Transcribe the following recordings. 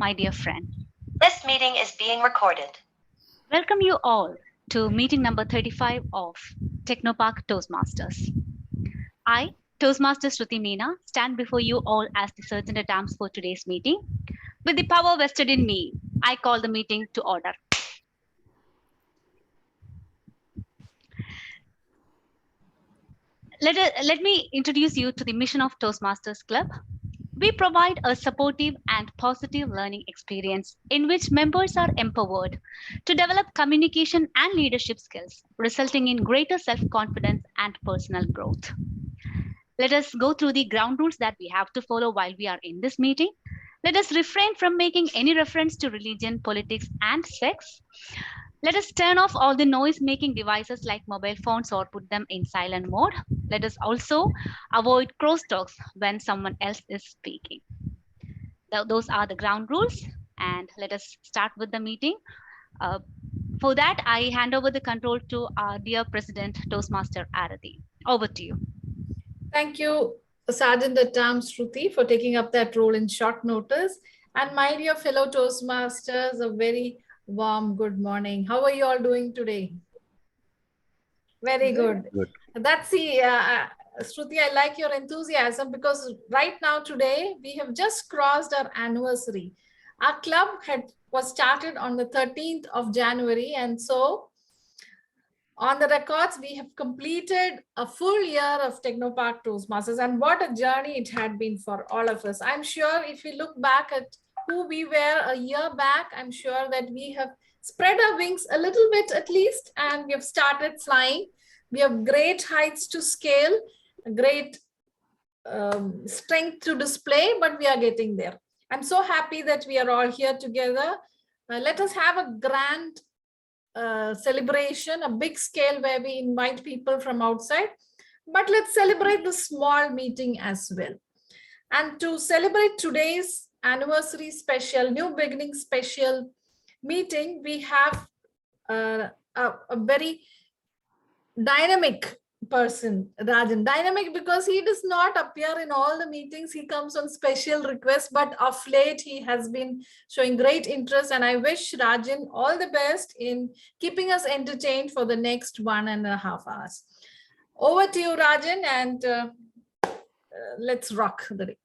my dear friend. This meeting is being recorded. Welcome you all to meeting number 35 of Technopark Toastmasters. I, Toastmaster Shruti Meena, stand before you all as the Surgeon at Arms for today's meeting. With the power vested in me, I call the meeting to order. Let me introduce you to the mission of Toastmasters Club. We provide a supportive and positive learning experience in which members are empowered to develop communication and leadership skills, resulting in greater self-confidence and personal growth. Let us go through the ground rules that we have to follow while we are in this meeting. Let us refrain from making any reference to religion, politics, and sex. Let us turn off all the noise-making devices like mobile phones or put them in silent mode. Let us also avoid crosstalks when someone else is speaking. Those are the ground rules, and let us start with the meeting. For that, I hand over the control to our dear President, Toastmaster Arathi. Over to you. Thank you, Sergeant at Arms Shruti, for taking up that role in short notice. And my dear fellow Toastmasters, a very warm good morning. How are you all doing today? Very good. That's the, Shruti, I like your enthusiasm because right now today, we have just crossed our anniversary. Our club was started on the 13th of January. And so on the records, we have completed a full year of Technopark Toastmasters, and what a journey it had been for all of us. I'm sure if we look back at who we were a year back, I'm sure that we have spread our wings a little bit at least, and we have started flying. We have great heights to scale, great strength to display, but we are getting there. I'm so happy that we are all here together. Let us have a grand celebration, a big scale where we invite people from outside, but let's celebrate the small meeting as well. And to celebrate today's anniversary special, new beginning special meeting, we have a very dynamic person, Rajan. Dynamic because he does not appear in all the meetings. He comes on special request, but of late he has been showing great interest, and I wish Rajan all the best in keeping us entertained for the next 1.5 hours. Over to you, Rajan, and let's rock the day.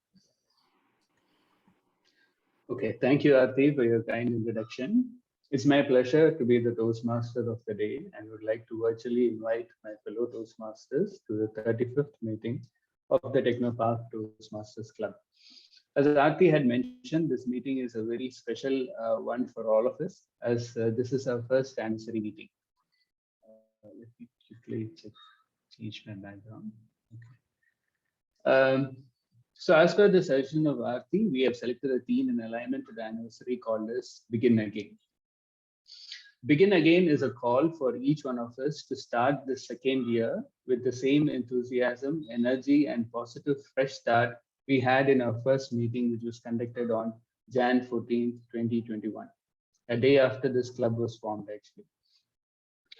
Okay, thank you, Aarti, for your kind introduction. It's my pleasure to be the Toastmaster of the day and would like to virtually invite my fellow Toastmasters to the 35th meeting of the Technopark Toastmasters Club. As Aarti had mentioned, this meeting is a very special one for all of us, as this is our first anniversary meeting. Let me quickly change my background. Okay. So as per the suggestion of Aarti, we have selected a theme in alignment to the anniversary called as Begin Again. Begin Again is a call for each one of us to start the second year with the same enthusiasm, energy, and positive fresh start we had in our first meeting, which was conducted on Jan 14th, 2021, a day after this club was formed, actually.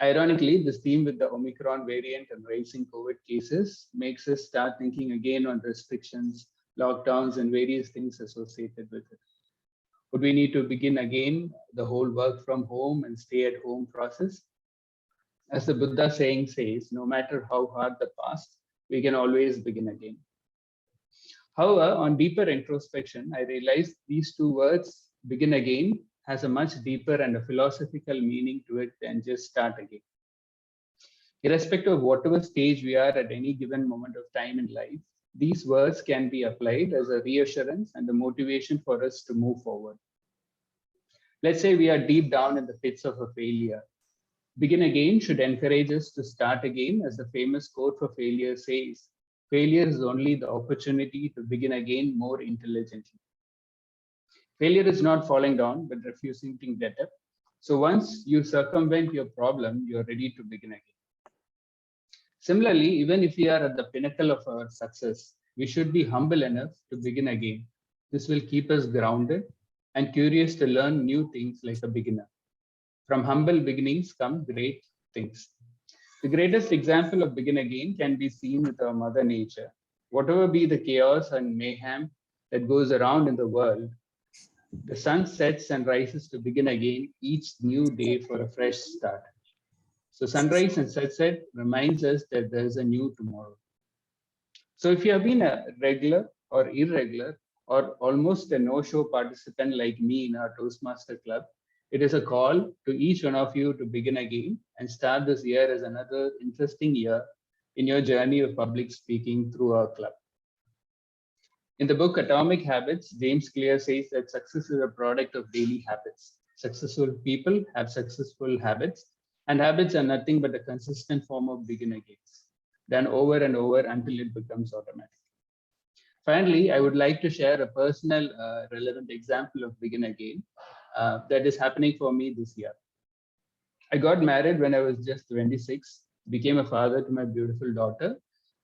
Ironically, this theme with the Omicron variant and rising COVID cases makes us start thinking again on restrictions, lockdowns, and various things associated with it. Would we need to begin again the whole work from home and stay at home process? As the Buddha saying says, no matter how hard the past, we can always begin again. However, on deeper introspection, I realized these two words, begin again, has a much deeper and a philosophical meaning to it than just start again. Irrespective of whatever stage we are at any given moment of time in life, these words can be applied as a reassurance and a motivation for us to move forward. Let's say we are deep down in the pits of a failure. Begin again should encourage us to start again, as the famous quote for failure says, failure is only the opportunity to begin again more intelligently. Failure is not falling down, but refusing to get up. So once you circumvent your problem, you're ready to begin again. Similarly, even if we are at the pinnacle of our success, we should be humble enough to begin again. This will keep us grounded and curious to learn new things like a beginner. From humble beginnings come great things. The greatest example of begin again can be seen with our Mother Nature. Whatever be the chaos and mayhem that goes around in the world, The sun sets and rises to begin again each new day for a fresh start. So sunrise and sunset reminds us that there is a new tomorrow. So if you have been a regular or irregular or almost a no-show participant like me in our Toastmaster Club, it is a call to each one of you to begin again and start this year as another interesting year in your journey of public speaking through our club. In the book Atomic Habits, James Clear says that success is a product of daily habits. Successful people have successful habits, and habits are nothing but a consistent form of begin again, done over and over until it becomes automatic. Finally, I would like to share a personal relevant example of begin again that is happening for me this year. I got married when I was just 26, became a father to my beautiful daughter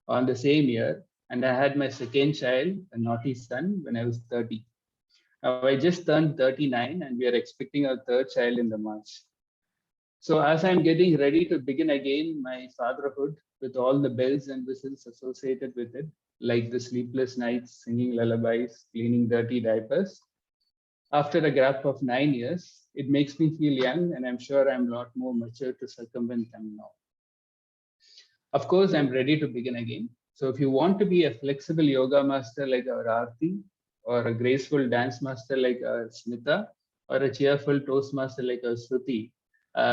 on the same year, and I had my second child, a naughty son, when I was 30. Now I just turned 39 and we are expecting our third child in the March. So as I'm getting ready to begin again my fatherhood with all the bells and whistles associated with it, like the sleepless nights, singing lullabies, cleaning dirty diapers, after a gap of 9 years, it makes me feel young, and I'm sure I'm a lot more mature to circumvent them now. Of course, I'm ready to begin again. So if you want to be a flexible yoga master like our Aarti, or a graceful dance master like our Smita, or a cheerful Toastmaster like our Shruti,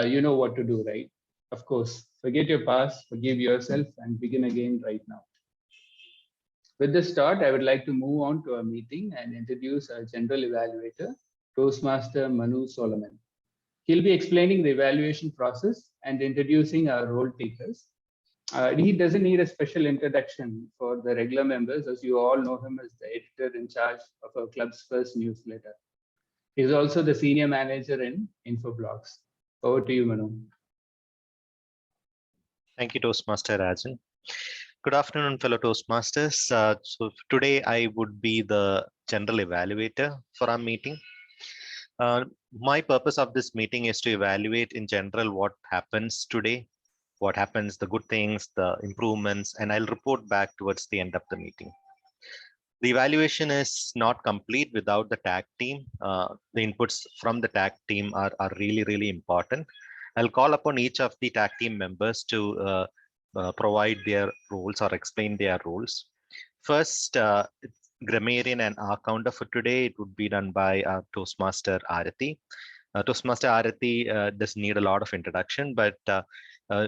you know what to do, right? Of course, forget your past, forgive yourself, and begin again right now. With this start, I would like to move on to our meeting and introduce our general evaluator, Toastmaster Manu Solomon. He'll be explaining the evaluation process and introducing our role takers. He doesn't need a special introduction for the regular members, as you all know him as the editor in charge of our club's first newsletter. He's also the senior manager in Infoblogs. Over to you, Manu. Thank you, Toastmaster Rajan. Good afternoon, fellow Toastmasters. So today I would be the general evaluator for our meeting. My purpose of this meeting is to evaluate in general what happens today, what happens, the good things, the improvements, and I'll report back towards the end of the meeting. The evaluation is not complete without the TAG team. The inputs from the TAG team are really, really important. I'll call upon each of the TAG team members to provide their roles or explain their roles. First, grammarian and our counter for today, it would be done by Toastmaster Aarti. Toastmaster Aarti doesn't need a lot of introduction, but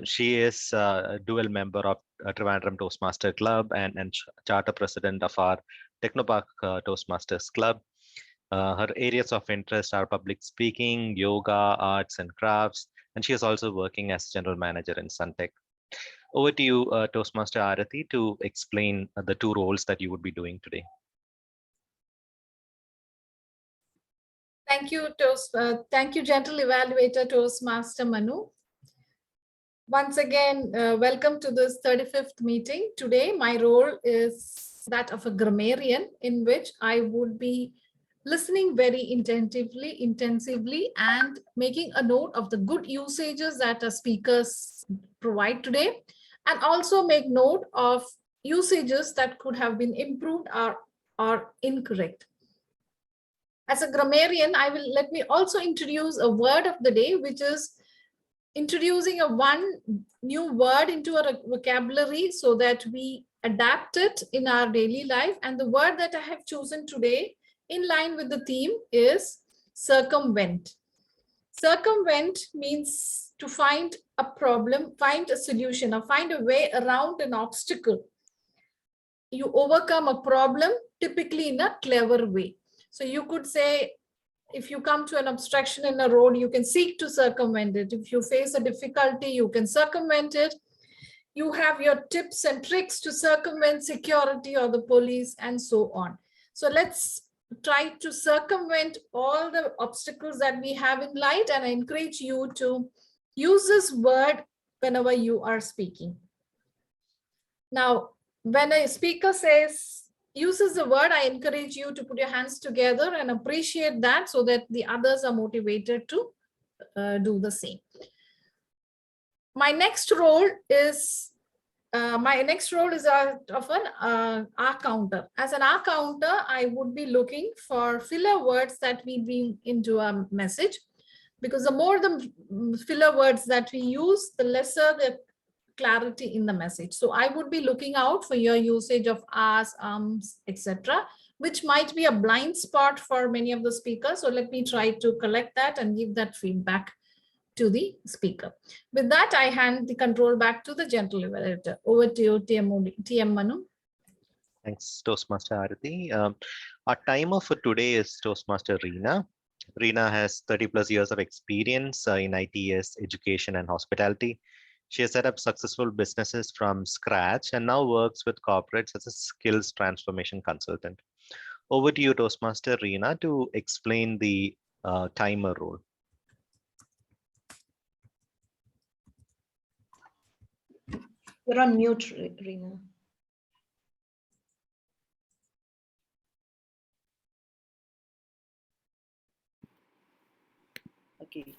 she is a dual member of Trivandrum Toastmaster Club and charter president of our Technopark Toastmasters Club. Her areas of interest are public speaking, yoga, arts and crafts, and she is also working as general manager in Suntech. Over to you, Toastmaster Aarti, to explain the two roles that you would be doing today. Thank you, General Evaluator Toastmaster Manu. Once again, welcome to this 35th meeting. Today, my role is that of a grammarian, in which I would be listening very intensively, and making a note of the good usages that our speakers provide today, and also make note of usages that could have been improved or incorrect. As a grammarian, let me also introduce a word of the day, which is introducing one new word into our vocabulary so that we adapt it in our daily life. And the word that I have chosen today, in line with the theme, is circumvent. Circumvent means to find a problem, find a solution, or find a way around an obstacle. You overcome a problem, typically in a clever way. So you could say, if you come to an obstruction in a road, you can seek to circumvent it. If you face a difficulty, you can circumvent it. You have your tips and tricks to circumvent security or the police, and so on. So let's try to circumvent all the obstacles that we have in life, and I encourage you to use this word whenever you are speaking. Now, when a speaker uses the word, I encourage you to put your hands together and appreciate that, so that the others are motivated to do the same. My next role is my next role is of an R counter. As an R counter, I would be looking for filler words that we bring into a message, because the more the filler words that we use, the lesser the clarity in the message. So I would be looking out for your usage of R's, etc., which might be a blind spot for many of the speakers. So let me try to collect that and give that feedback to the speaker. With that, I hand the control back to the general evaluator. Over to you, TM Manu. Thanks, Toastmaster Arati. Our timer for today is Toastmaster Reena. Reena has 30+ years of experience in ITS, education, and hospitality. She has set up successful businesses from scratch and now works with corporates as a skills transformation consultant. Over to you, Toastmaster Reena, to explain the timer role. You're on mute, Reena. Okay.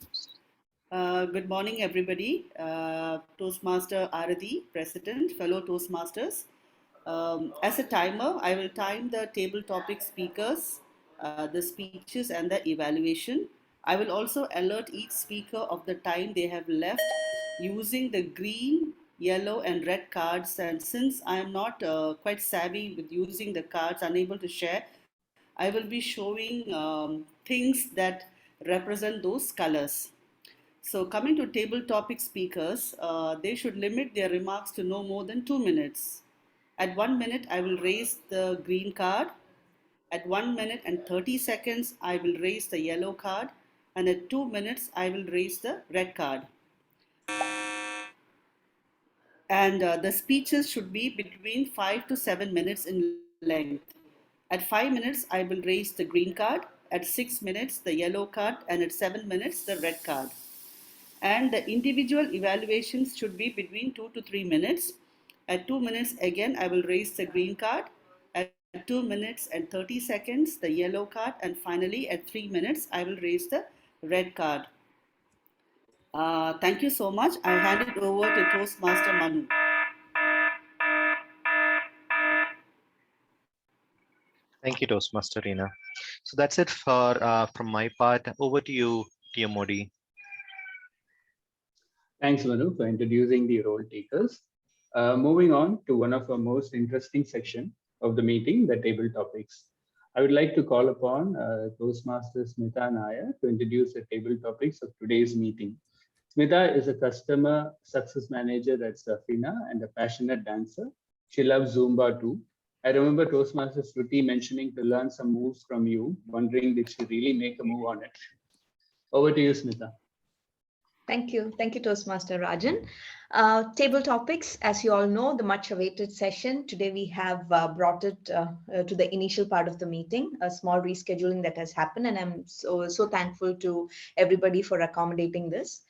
Good morning, everybody. Toastmaster Arati, President, fellow Toastmasters. As a timer, I will time the table topic speakers, the speeches, and the evaluation. I will also alert each speaker of the time they have left using the green, yellow, and red cards. And since I am not quite savvy with using the cards, unable to share, I will be showing things that represent those colors. So coming to table topic speakers, they should limit their remarks to no more than 2 minutes. At 1 minute, I will raise the green card. At 1 minute and 30 seconds, I will raise the yellow card. And at 2 minutes, I will raise the red card. And the speeches should be between 5 to 7 minutes in length. At 5 minutes, I will raise the green card. At 6 minutes, the yellow card. And at 7 minutes, the red card. And the individual evaluations should be between 2 to 3 minutes. At 2 minutes, again, I will raise the green card. At 2 minutes and 30 seconds, the yellow card. And finally, at 3 minutes, I will raise the red card. Thank you so much. I hand it over to Toastmaster Manu. Thank you, Toastmaster Reena. So that's it for from my part. Over to you, TM Modi. Thanks, Manu, for introducing the role takers. Moving on to one of our most interesting section of the meeting, the table topics. I would like to call upon Toastmaster Smita Nair to introduce the table topics of today's meeting. Smita is a customer success manager at Safina and a passionate dancer. She loves Zumba too. I remember Toastmaster Shruti mentioning to learn some moves from you, wondering did she really make a move on it? Over to you, Smita. Thank you. Thank you, Toastmaster Rajan. Table topics, as you all know, the much awaited session. Today we have brought it to the initial part of the meeting, a small rescheduling that has happened, and I'm so thankful to everybody for accommodating this.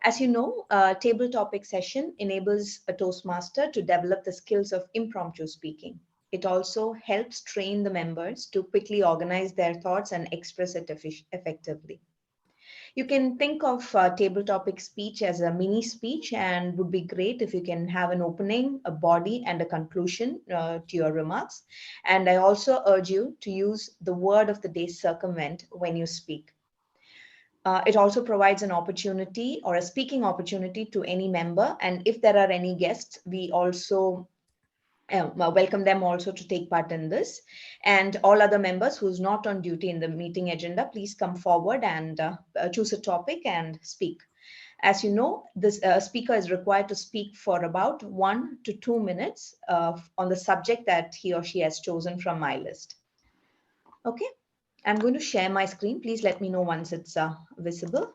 As you know, table topic session enables a Toastmaster to develop the skills of impromptu speaking. It also helps train the members to quickly organize their thoughts and express it effectively. You can think of table topic speech as a mini speech, and would be great if you can have an opening, a body, and a conclusion to your remarks. And I also urge you to use the word of the day circumvent when you speak. It also provides an opportunity or a speaking opportunity to any member. And if there are any guests, we also welcome them also to take part in this. And all other members who's not on duty in the meeting agenda, please come forward and choose a topic and speak. As you know, this speaker is required to speak for about 1 to 2 minutes on the subject that he or she has chosen from my list. Okay, I'm going to share my screen. Please let me know once it's visible.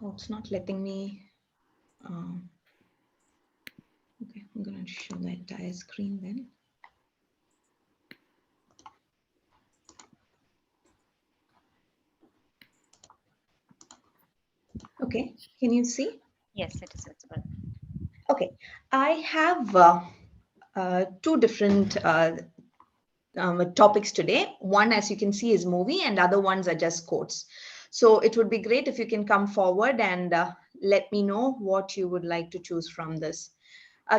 Oh, it's not letting me. Okay, I'm going to show the entire screen then. Okay, can you see? Yes, it is visible. Okay, I have two different topics today. One, as you can see, is movie, and other ones are just quotes. So it would be great if you can come forward and let me know what you would like to choose from this.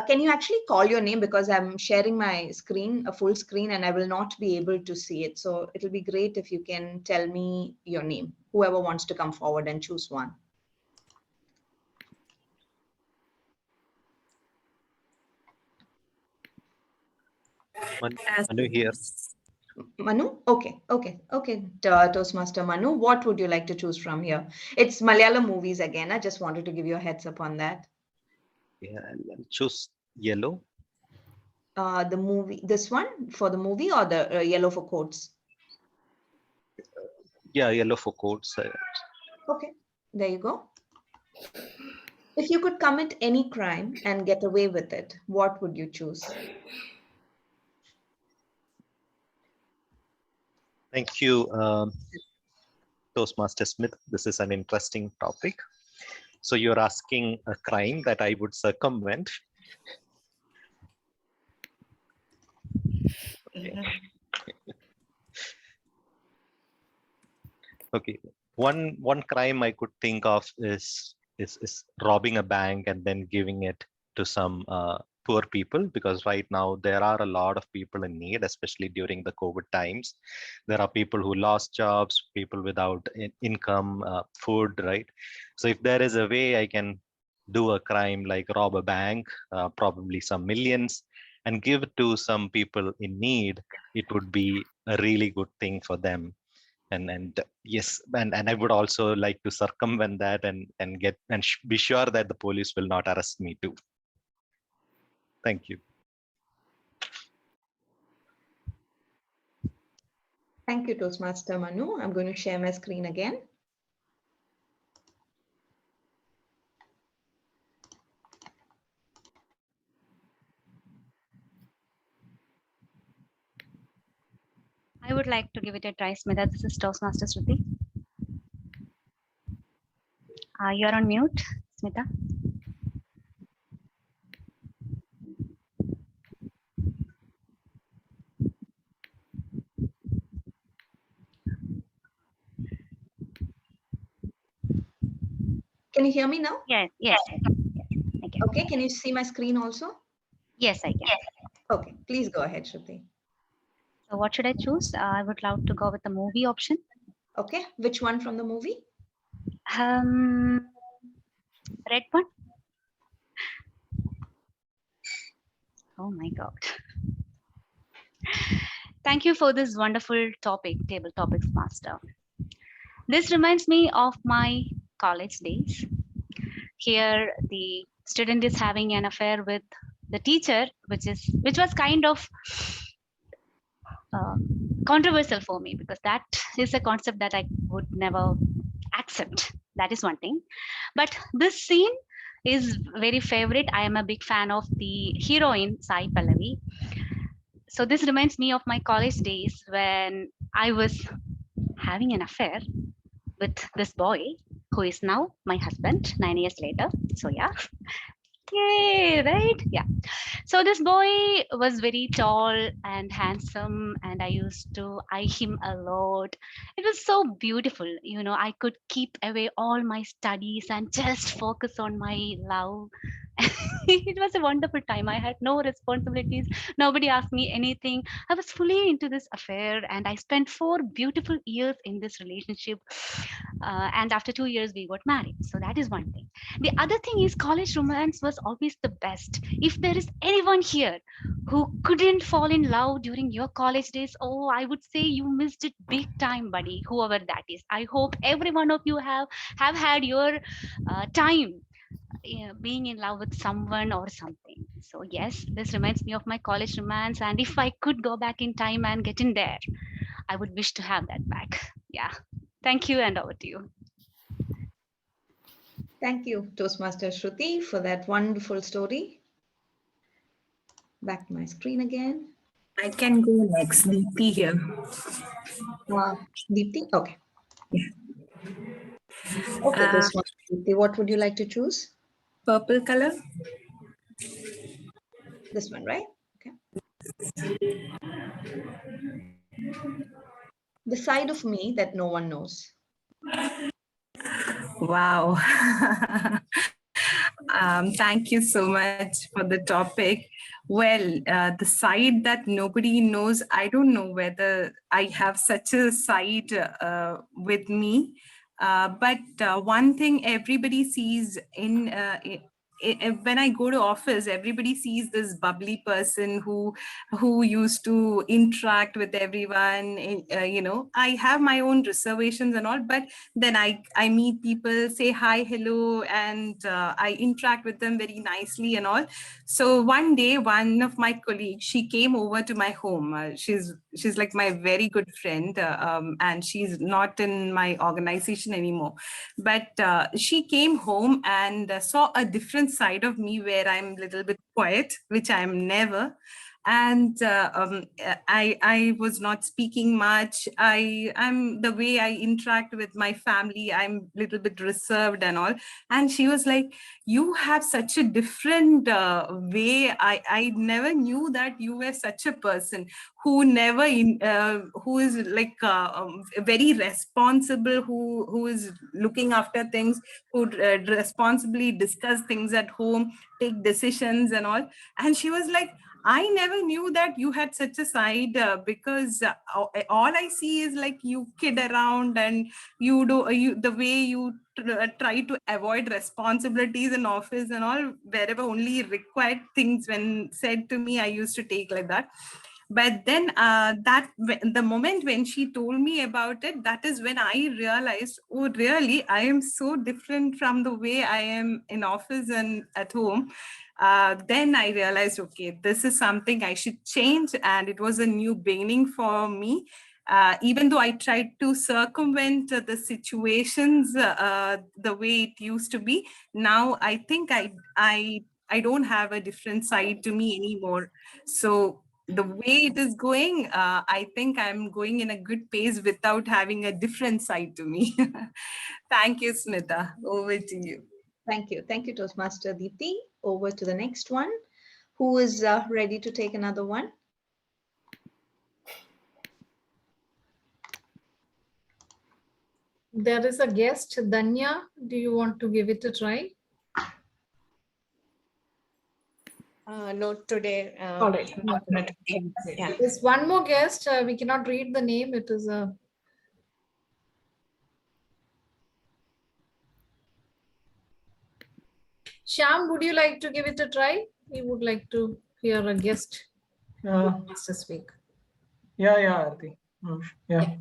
Can you actually call your name, because I'm sharing my screen, a full screen, and I will not be able to see it. So it'll be great if you can tell me your name, whoever wants to come forward and choose one. Manu here. Manu? Okay. Toastmaster Manu, what would you like to choose from here? It's Malayalam movies again. I just wanted to give you a heads up on that. Yeah, I'll choose yellow. The movie, this one for the movie, or the yellow for quotes? Yeah, yellow for quotes. Okay, there you go. If you could commit any crime and get away with it, what would you choose? Thank you, Toastmaster Smith. This is an interesting topic. So you're asking a crime that I would circumvent. Okay. Okay. One crime I could think of is robbing a bank and then giving it to some poor people, because right now there are a lot of people in need, especially during the COVID times. There are people who lost jobs, people without income, food, right? So if there is a way I can do a crime like rob a bank, probably some millions, and give it to some people in need, it would be a really good thing for them. And yes, and I would also like to circumvent that and be sure that the police will not arrest me too. Thank you. Thank you, Toastmaster Manu. I'm going to share my screen again. I would like to give it a try, Smita. This is Toastmaster Shruti. You're on mute, Smita. Can you hear me now? Yes. Thank you. Okay, can you see my screen also? Yes, I can. Okay, please go ahead, Shruti. So what should I choose? I would love to go with the movie option. Okay, which one from the movie? Red one. Oh my God. Thank you for this wonderful topic, Table Topics Master. This reminds me of my college days. Here, the student is having an affair with the teacher, which was kind of controversial for me, because that is a concept that I would never accept. That is one thing. But this scene is very favorite. I am a big fan of the heroine, Sai Pallavi. So this reminds me of my college days when I was having an affair with this boy who is now my husband 9 years later. So yeah. Yay, right? Yeah. So this boy was very tall and handsome, and I used to eye him a lot. It was so beautiful. You know, I could keep away all my studies and just focus on my love. It was a wonderful time. I had no responsibilities. Nobody asked me anything. I was fully into this affair, and I spent 4 beautiful years in this relationship. And after 2 years, we got married. So that is one thing. The other thing is, college romance was always the best. If there is anyone here who couldn't fall in love during your college days, oh, I would say you missed it big time, buddy, whoever that is. I hope every one of you have had your time being in love with someone or something. So yes, this reminds me of my college romance, and if I could go back in time and get in there, I would wish to have that back. Yeah. Thank you, and over to you. Thank you, Toastmaster Shruti, for that wonderful story. Back to my screen again. I can go next. Deepti here. Deepti? Okay. Yeah. Okay, Toastmaster Deepti, what would you like to choose? Purple color. This one, right? Okay. The side of me that no one knows. Wow. Thank you so much for the topic. Well, the side that nobody knows, I don't know whether I have such a side with me. But one thing everybody sees when I go to office, everybody sees this bubbly person who used to interact with everyone. I have my own reservations and all, but then I meet people, say hi, hello, and I interact with them very nicely and all. So one day, one of my colleagues, she came over to my home. She's like my very good friend, and she's not in my organization anymore. But she came home and saw a different side of me where I'm a little bit quiet, which I'm never. And I was not speaking much. I'm the way I interact with my family, I'm a little bit reserved and all. And she was like, you have such a different way. I never knew that you were such a person who who is like very responsible, who is looking after things, who responsibly discuss things at home, take decisions and all. And she was like, I never knew that you had such a side because all I see is like you kid around and the way you try to avoid responsibilities in office and all, wherever only required things when said to me, I used to take like that. But then the moment when she told me about it, that is when I realized, oh, really, I am so different from the way I am in office and at home. Then I realized, okay, this is something I should change. And it was a new beginning for me. Even though I tried to circumvent the situations the way it used to be, now I think I don't have a different side to me anymore. So the way it is going, I think I'm going in a good pace without having a different side to me. Thank you, Smita. Over to you. Thank you. Thank you, Toastmaster Deepti. Over to the next one. Who is ready to take another one? There is a guest, Danya. Do you want to give it a try? No, today. All right. Yeah. There's one more guest. We cannot read the name. It is a... Shyam, would you like to give it a try? We would like to hear a guest to speak. Yeah, Aarti. Yeah.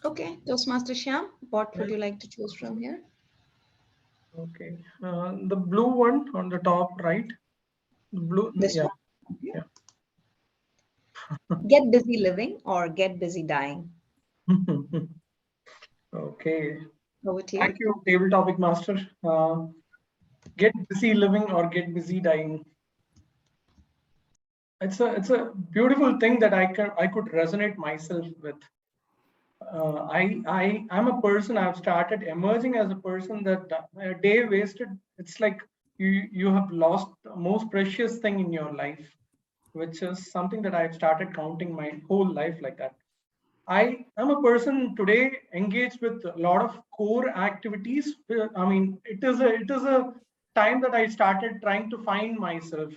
Okay, Toastmaster Shyam, what would you like to choose from here? Okay. The blue one on the top right. The blue. This yeah. one. Yeah. Get busy living or get busy dying? Okay. Over to you. Thank you, table topic master. Get busy living or get busy dying. It's a beautiful thing that I could resonate myself with. I'm a person. I've started emerging as a person that a day wasted. It's like you have lost the most precious thing in your life, which is something that I've started counting my whole life like that. I am a person today engaged with a lot of core activities. I mean, it is a time that I started trying to find myself,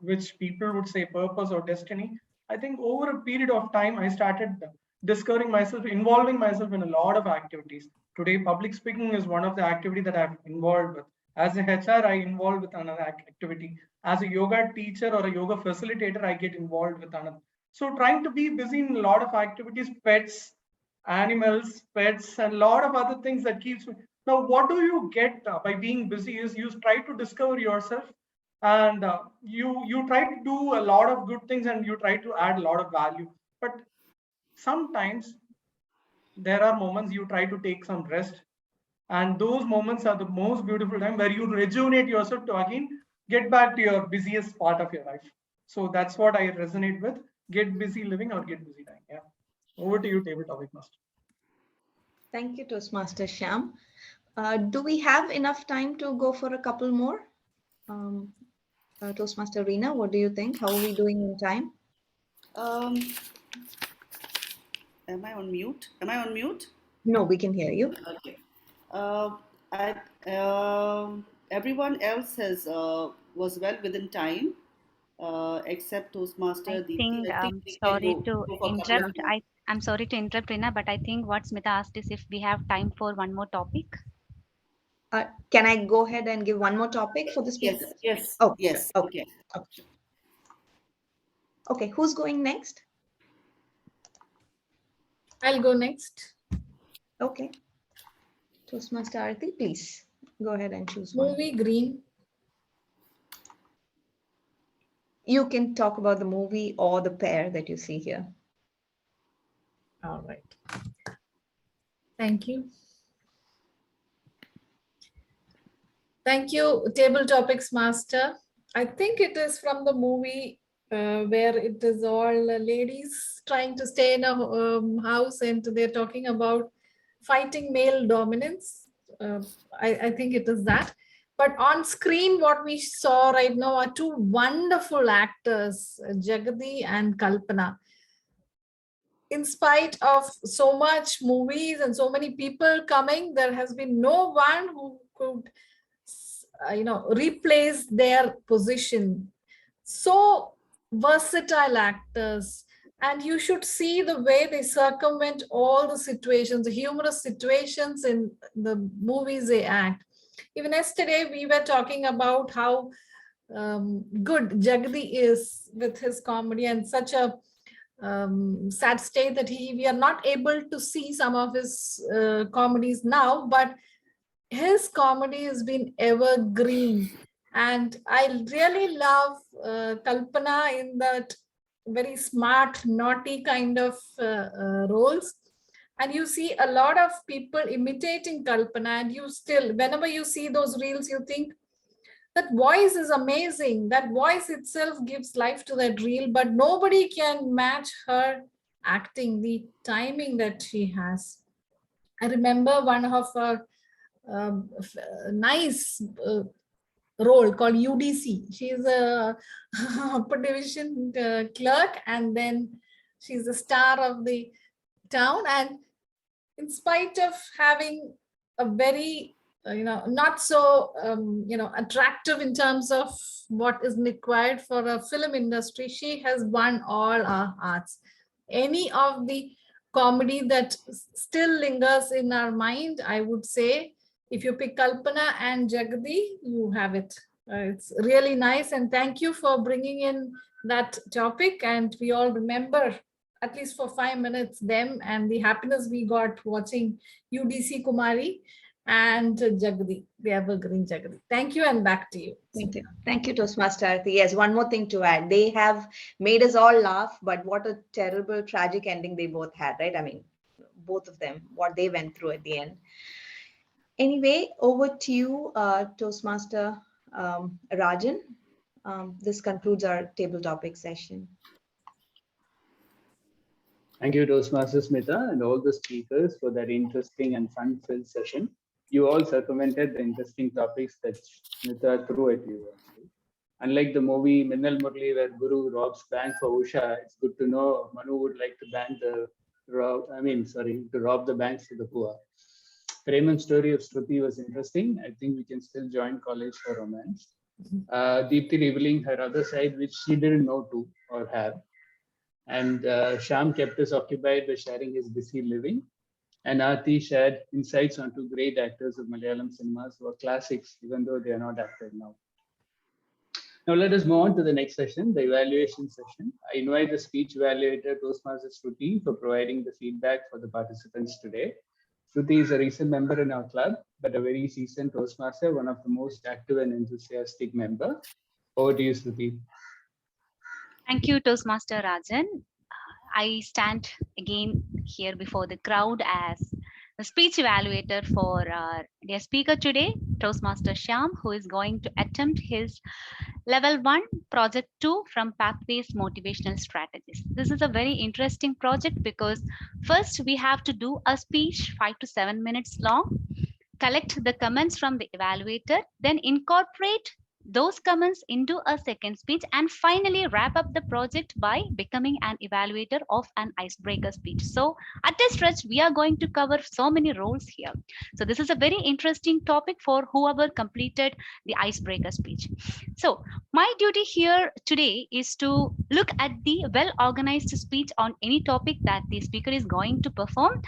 which people would say purpose or destiny. I think over a period of time, I started discovering myself, involving myself in a lot of activities. Today, public speaking is one of the activities that I'm involved with. As a HR, I involved with another activity. As a yoga teacher or a yoga facilitator, I get involved with another. So trying to be busy in a lot of activities, pets, animals, pets, and a lot of other things that keeps me. Now, what do you get by being busy is you try to discover yourself, and you try to do a lot of good things, and you try to add a lot of value. But sometimes there are moments you try to take some rest, and those moments are the most beautiful time where you rejuvenate yourself to again get back to your busiest part of your life. So that's what I resonate with. Get busy living or get busy dying. Yeah. Over to you, table topic master. Thank you, Toastmaster Shyam. Do we have enough time to go for a couple more? Toastmaster Reena, what do you think? How are we doing in time? Am I on mute? Am I on mute? No, we can hear you. Okay. Everyone else was well within time, except Toastmaster I Deepthi. think, I think we can sorry go to for a couple of interrupt. minutes. I'm sorry to interrupt, Rina, but I think what Smita asked is if we have time for one more topic. Can I go ahead and give one more topic for the speakers? Yes. Oh, Yes. sure. Okay. Okay. Okay, who's going next? I'll go next. Okay. Toastmaster Aarti, please go ahead and choose one. Movie Green. You can talk about the movie or the pair that you see here. All right. Thank you. Thank you, Table Topics Master. I think it is from the movie where it is all ladies trying to stay in a house and they're talking about fighting male dominance. I think it is that. But on screen, what we saw right now are two wonderful actors, Jagadi and Kalpana. In spite of so much movies and so many people coming, there has been no one who could replace their position. So versatile actors, and you should see the way they circumvent all the situations, the humorous situations in the movies they act. Even yesterday we were talking about how good Jagadi is with his comedy, and such a sad state that we are not able to see some of his comedies now, but his comedy has been evergreen. And I really love Kalpana in that very smart, naughty kind of roles. And you see a lot of people imitating Kalpana, and you still, whenever you see those reels, you think that voice is amazing. That voice itself gives life to that reel, but nobody can match her acting, the timing that she has. I remember one of her nice role called UDC. She is a upper division clerk, and then she's the star of the town. And in spite of having a very not so attractive in terms of what is required for a film industry, she has won all our hearts. Any of the comedy that still lingers in our mind, I would say, if you pick Kalpana and Jagadi, you have it. It's really nice, and thank you for bringing in that topic. And we all remember, at least for 5 minutes, them and the happiness we got watching UDC Kumari and Jagadi, the evergreen Jagadi. Thank you, and back to you. Thank you. Thank you, Toastmaster Aarti. Yes, one more thing to add. They have made us all laugh, but what a terrible, tragic ending they both had, right? I mean, both of them, what they went through at the end. Anyway, over to you, Toastmaster Rajan. This concludes our table topic session. Thank you, Toastmaster Smita, and all the speakers for that interesting and fun-filled session. You all circumvented the interesting topics that Smita threw at you. Unlike the movie Minnal Murli, where Guru robs bank for Usha, it's good to know Manu would like to rob the banks for the poor. Raymond's story of Shruti was interesting. I think we can still join college for romance. Deepthi revealing her other side, which she didn't know to or have. And Shyam kept us occupied by sharing his busy living. And Aarti shared insights onto great actors of Malayalam cinemas who are classics, even though they are not active now. Now let us move on to the next session, the evaluation session. I invite the speech evaluator, Toastmaster Shruti, for providing the feedback for the participants today. Shruti is a recent member in our club, but a very seasoned Toastmaster, one of the most active and enthusiastic member. Over to you, Shruti. Thank you, Toastmaster Rajan. I stand again here before the crowd as the speech evaluator for our dear speaker today, Toastmaster Shyam, who is going to attempt his Level 1, Project 2 from Pathways Motivational Strategies. This is a very interesting project because first we have to do a speech 5 to 7 minutes long, collect the comments from the evaluator, then incorporate those comments into a second speech, and finally wrap up the project by becoming an evaluator of an icebreaker speech. So at this stretch, we are going to cover so many roles here. So this is a very interesting topic for whoever completed the icebreaker speech. So my duty here today is to look at the well-organized speech on any topic that the speaker is going to perform,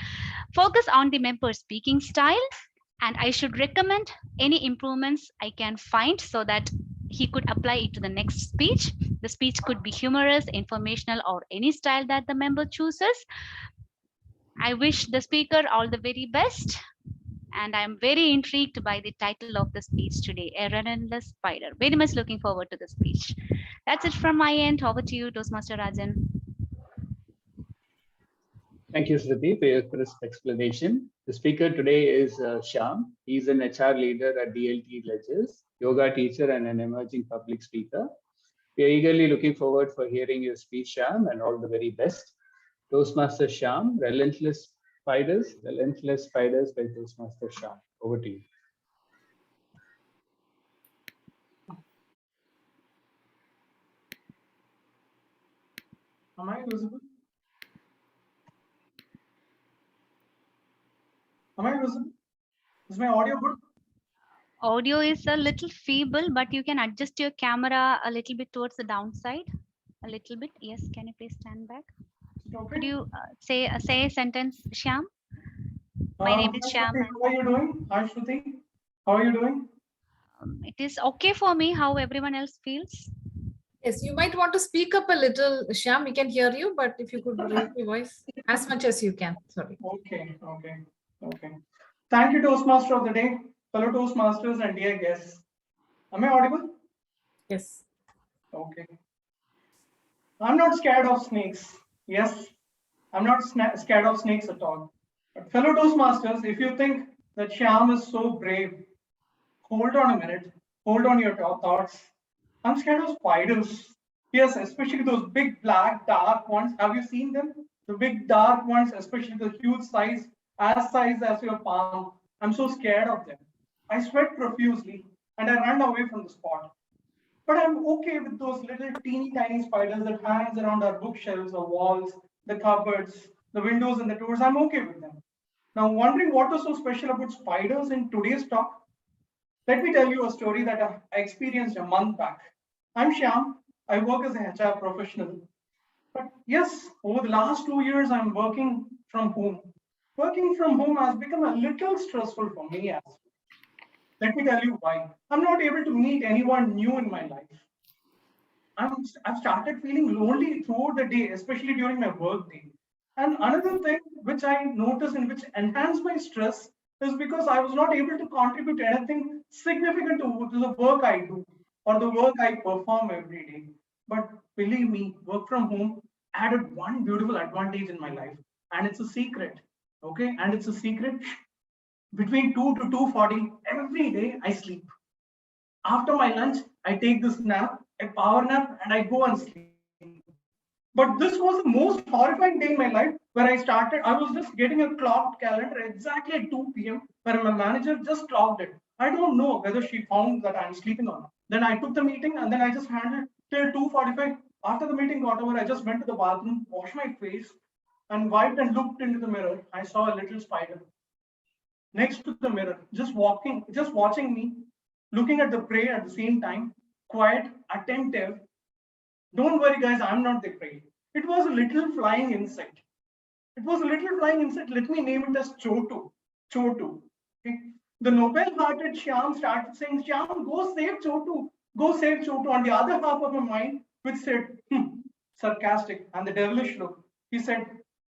focus on the member's speaking style, and I should recommend any improvements I can find so that he could apply it to the next speech. The speech could be humorous, informational, or any style that the member chooses. I wish the speaker all the very best. And I'm very intrigued by the title of the speech today, A Relentless Spider. Very much looking forward to the speech. That's it from my end. Over to you, Toastmaster Rajan. Thank you, Shruti, for your crisp explanation. The speaker today is Shyam. He's an HR leader at DLT Ledgers, yoga teacher, and an emerging public speaker. We are eagerly looking forward for hearing your speech, Shyam, and all the very best. Toastmaster Shyam, Relentless Spiders by Toastmaster Shyam. Over to you. Am I visible? Am I visible? Is my audio good? Audio is a little feeble, but you can adjust your camera a little bit towards the downside. A little bit. Yes. Can you please stand back? Okay. Could you say a sentence, Shyam? My name is Shyam. How are you doing? Hi, Shruti. How are you doing? It is okay for me. How everyone else feels? Yes, you might want to speak up a little, Shyam. We can hear you, but if you could raise your voice as much as you can. Sorry. Okay. Thank you, Toastmaster of the day, fellow Toastmasters and dear guests. Am I audible? Yes. Okay. I'm not scared of snakes. Yes, I'm not scared of snakes at all. But fellow Toastmasters, if you think that Shyam is so brave, hold on a minute. Hold on your thoughts. I'm scared of spiders. Yes, especially those big, black, dark ones. Have you seen them? The big, dark ones, especially the huge size as your palm. I'm so scared of them. I sweat profusely and I run away from the spot. But I'm okay with those little teeny tiny spiders that hangs around our bookshelves or walls, the cupboards, the windows and the doors. I'm okay with them. Now, wondering what was so special about spiders in today's talk? Let me tell you a story that I experienced a month back. I'm Shyam. I work as a HR professional. But yes, over the last 2 years, I'm working from home. Working from home has become a little stressful for me as well. Let me tell you why. I'm not able to meet anyone new in my life. I've started feeling lonely throughout the day, especially during my work day. And another thing which I noticed and which enhanced my stress is because I was not able to contribute anything significant to the work I do or the work I perform every day. But believe me, work from home added one beautiful advantage in my life, and it's a secret. Okay, and it's a secret. Between 2 to 2:40 every day, I sleep. After my lunch, I take this nap, a power nap, and I go and sleep. But this was the most horrifying day in my life where I was just getting a clocked calendar exactly at 2 p.m. where my manager just clocked it. I don't know whether she found that I'm sleeping or not. Then I took the meeting and then I just handled till 2:45. After the meeting got over, I just went to the bathroom, washed my face, and wiped and looked into the mirror. I saw a little spider next to the mirror, just watching me, looking at the prey at the same time, quiet, attentive. Don't worry, guys, I'm not the prey. It was a little flying insect. Let me name it as Chotu. Okay? The noble-hearted Shyam started saying, Shyam, go save Chotu. Go save Chotu. On the other half of my mind, which said, sarcastic and the devilish look, he said,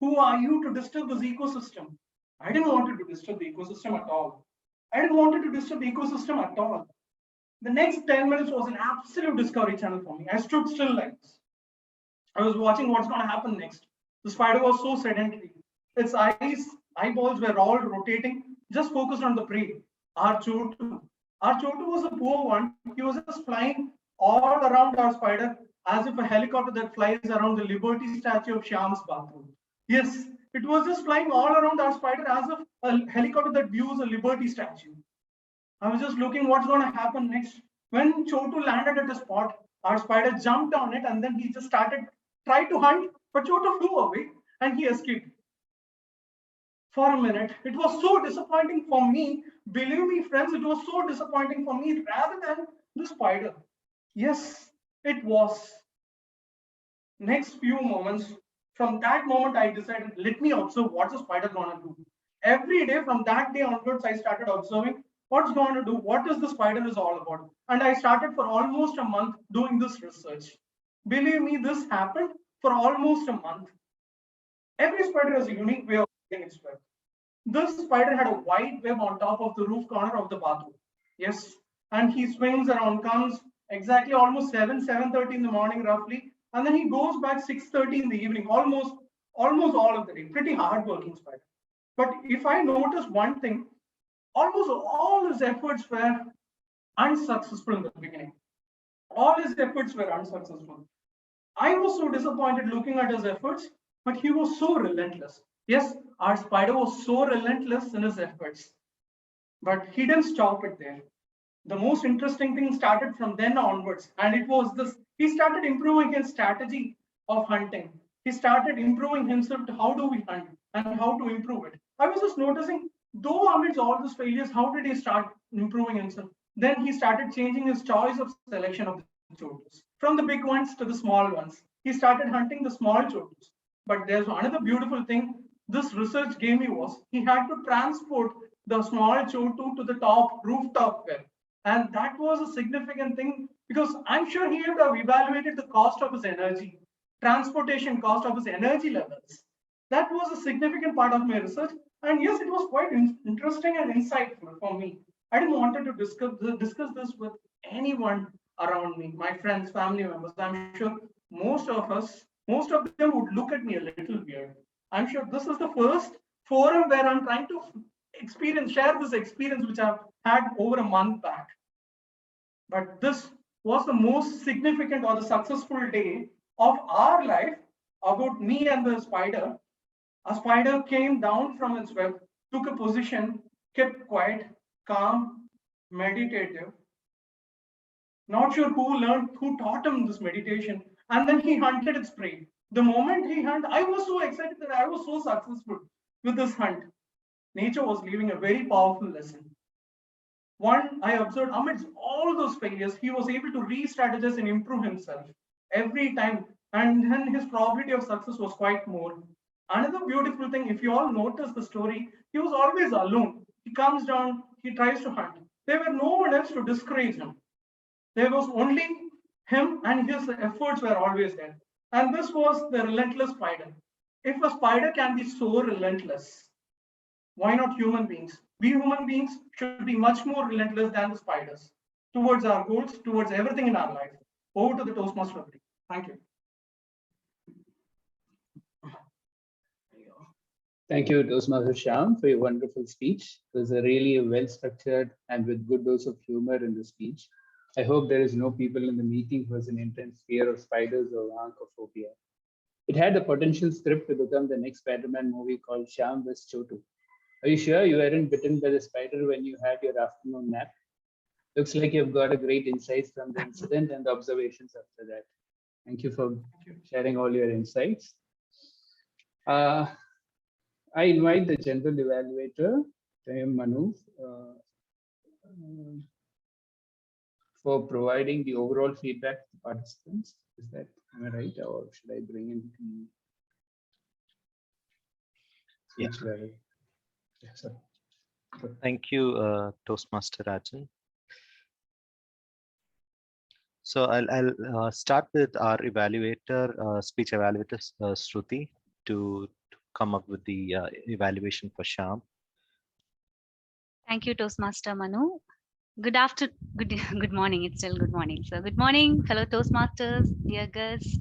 who are you to disturb this ecosystem? I didn't want to disturb the ecosystem at all. The next 10 minutes was an absolute Discovery Channel for me. I stood still like this. I was watching what's going to happen next. The spider was so sedentary. Its eyeballs were all rotating, just focused on the prey. Our Chotu was a poor one. He was just flying all around our spider as if a helicopter that flies around the Liberty statue of Shyam's bathroom. Yes, it was just flying all around our spider as if a helicopter that views a Liberty statue. I was just looking what's going to happen next. When Chotu landed at a spot, our spider jumped on it and then he just tried to hunt, but Chotu flew away and he escaped. For a minute, it was so disappointing for me. Believe me, friends, it was so disappointing for me rather than the spider. Yes, it was. Next few moments, from that moment, I decided, let me observe what's the spider gonna do. Every day from that day onwards, I started observing what's going to do, what is the spider is all about. And I started for almost a month doing this research. Believe me, this happened for almost a month. Every spider has a unique way of getting its web. This spider had a white web on top of the roof corner of the bathroom. Yes, and he swings around, comes exactly almost 7:30 in the morning roughly, and then he goes back 6:30 in the evening, almost all of the day. Pretty hard-working spider. But if I notice one thing, almost all his efforts were unsuccessful in the beginning. All his efforts were unsuccessful. I was so disappointed looking at his efforts, but he was so relentless. Yes, our spider was so relentless in his efforts, but he didn't stop it there. The most interesting thing started from then onwards, and it was this. He started improving his strategy of hunting. He started improving himself to how do we hunt and how to improve it. I was just noticing, though amidst all these failures, how did he start improving himself? Then he started changing his choice of selection of the chotus, from the big ones to the small ones. He started hunting the small chotus. But there's another beautiful thing this research gave me was he had to transport the small chotu to the top rooftop web. And that was a significant thing because I'm sure he would have evaluated the cost of his energy, transportation cost of his energy levels. That was a significant part of my research. And yes, it was quite interesting and insightful for me. I didn't want to discuss this with anyone around me, my friends, family members. I'm sure most of them would look at me a little weird. I'm sure this is the first forum where I'm trying to share this experience which I've had over a month back. But this was the most significant or the successful day of our life about me and the spider. A spider came down from its web, took a position, kept quiet, calm, meditative. Not sure who taught him this meditation, and then he hunted its prey. The moment he hunted, I was so excited that I was so successful with this hunt. Nature was leaving a very powerful lesson. One, I observed amidst all those failures, he was able to re-strategize and improve himself every time, and then his probability of success was quite more. Another beautiful thing, if you all notice the story, he was always alone. He comes down, he tries to hunt. There were no one else to discourage him. There was only him, and his efforts were always there. And this was the relentless spider. If a spider can be so relentless, why not human beings? We human beings should be much more relentless than the spiders towards our goals, towards everything in our life. Over to the Toastmaster. Thank you. Thank you, Toastmaster Shyam, for your wonderful speech. It was a really well-structured and with good dose of humor in the speech. I hope there is no people in the meeting who has an intense fear of spiders or oncophobia. It had the potential script to become the next Spider-Man movie called Shyam vs. Chotu. Are you sure you weren't bitten by the spider when you had your afternoon nap? Looks like you've got a great insights from the incident and the observations after that. Thank you for sharing all your insights. I invite the general evaluator, Manu, for providing the overall feedback to the participants. Is that, am I right, or should I bring in the speech level? Yes, sir. Thank you, Toastmaster Rajan. So I'll start with our evaluator, speech evaluator, Shruti, to come up with the evaluation for Shyam. Thank you, Toastmaster Manu. Good morning. It's still good morning. So good morning, fellow Toastmasters, dear guests.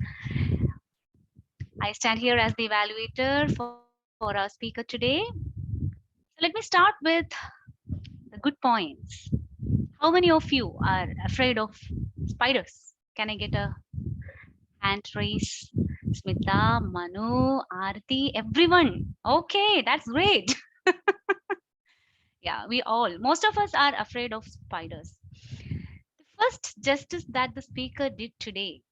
I stand here as the evaluator for our speaker today. So let me start with the good points. How many of you are afraid of spiders? Can I get a hand raise? Smita, Manu, Aarti, everyone. Okay, that's great. Yeah, most of us are afraid of spiders. The First justice that the speaker did today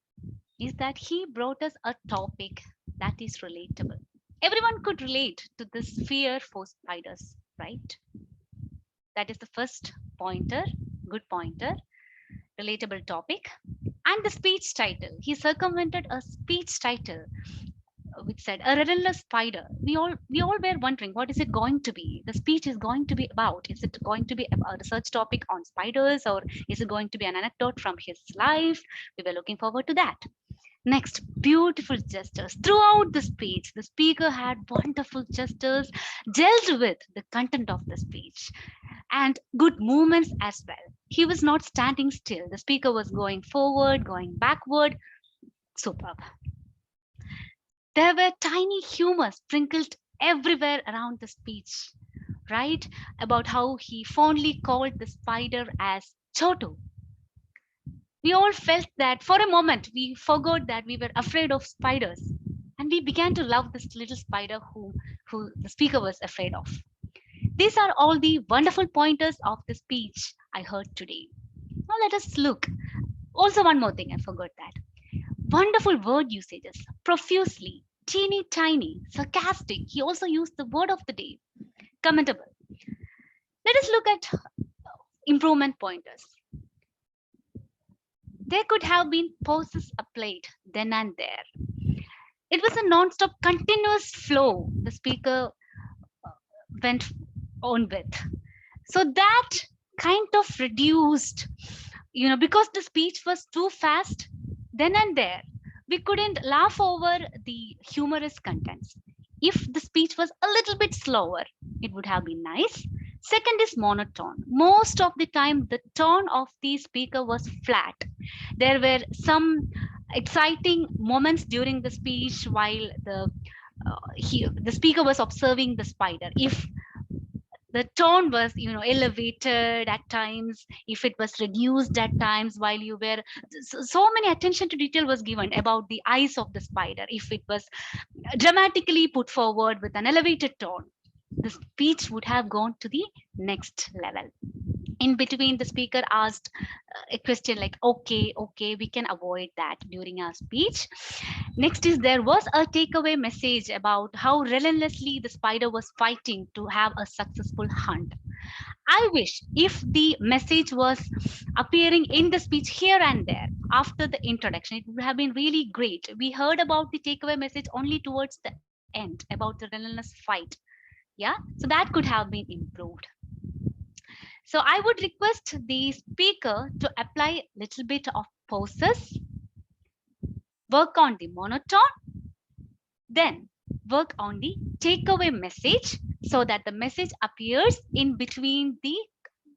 is that he brought us a topic that is relatable. Everyone could relate to this fear for spiders, right? That is the first pointer, good pointer, relatable topic. And the speech title, he circumvented a speech title which said a relentless spider. We all were wondering what is it going to be? The speech is going to be about. Is it going to be a research topic on spiders, or is it going to be an anecdote from his life? We were looking forward to that. Next, beautiful gestures. Throughout the speech, the speaker had wonderful gestures, dealt with the content of the speech, and good movements as well. He was not standing still. The speaker was going forward, going backward. Superb. There were tiny humor sprinkled everywhere around the speech, right? About how he fondly called the spider as Chotu. We all felt that for a moment we forgot that we were afraid of spiders, and we began to love this little spider who the speaker was afraid of. These are all the wonderful pointers of the speech I heard today. Now let us look. Also, one more thing, I forgot that. Wonderful word usages, profusely, teeny tiny, sarcastic. He also used the word of the day, commendable. Let us look at improvement pointers. There could have been pauses applied then and there. It was a non-stop continuous flow the speaker went on with. So that kind of reduced, because the speech was too fast then and there, we couldn't laugh over the humorous contents. If the speech was a little bit slower, it would have been nice. Second is monotone. Most of the time, the tone of the speaker was flat. There were some exciting moments during the speech while the speaker was observing the spider. If the tone was elevated at times, if it was reduced at times, while you were so many attention to detail was given about the eyes of the spider, if it was dramatically put forward with an elevated tone, the speech would have gone to the next level. In between, the speaker asked a question like, okay, we can avoid that during our speech. Next is there was a takeaway message about how relentlessly the spider was fighting to have a successful hunt. I wish if the message was appearing in the speech here and there after the introduction, it would have been really great. We heard about the takeaway message only towards the end about the relentless fight. Yeah, so that could have been improved. So I would request the speaker to apply a little bit of pauses, work on the monotone, then work on the takeaway message so that the message appears in between the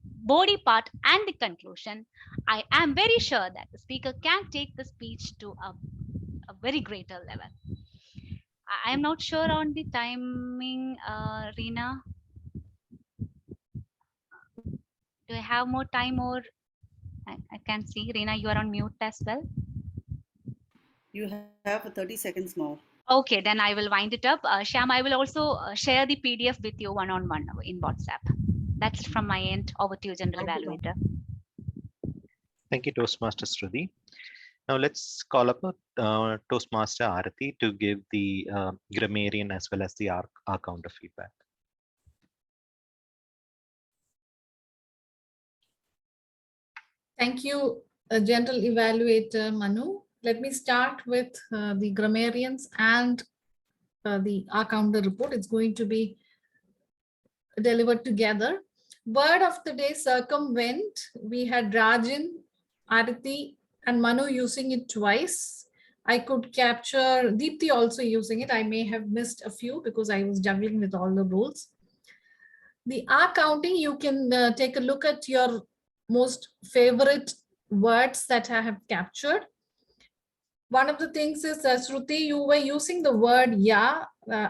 body part and the conclusion. I am very sure that the speaker can take the speech to a very greater level. I am not sure on the timing, Reena. Do I have more time, or I can see Reena, you are on mute as well. You have 30 seconds more. Okay, then I will wind it up. Shyam, I will also share the PDF with you one-on-one in WhatsApp. That's from my end. Over to you, General Evaluator. Thank you, Toastmaster Shruti. Now let's call up Toastmaster Arati to give the grammarian as well as the R counter feedback. Thank you, General Evaluator Manu. Let me start with the grammarians and the R counter report. It's going to be delivered together. Word of the day, circumvent. We had Rajan, Arati, and Manu using it twice. I could capture Deepthi also using it. I may have missed a few because I was juggling with all the rules. The R counting, you can take a look at your most favorite words that I have captured. One of the things is, Shruti, you were using the word yeah.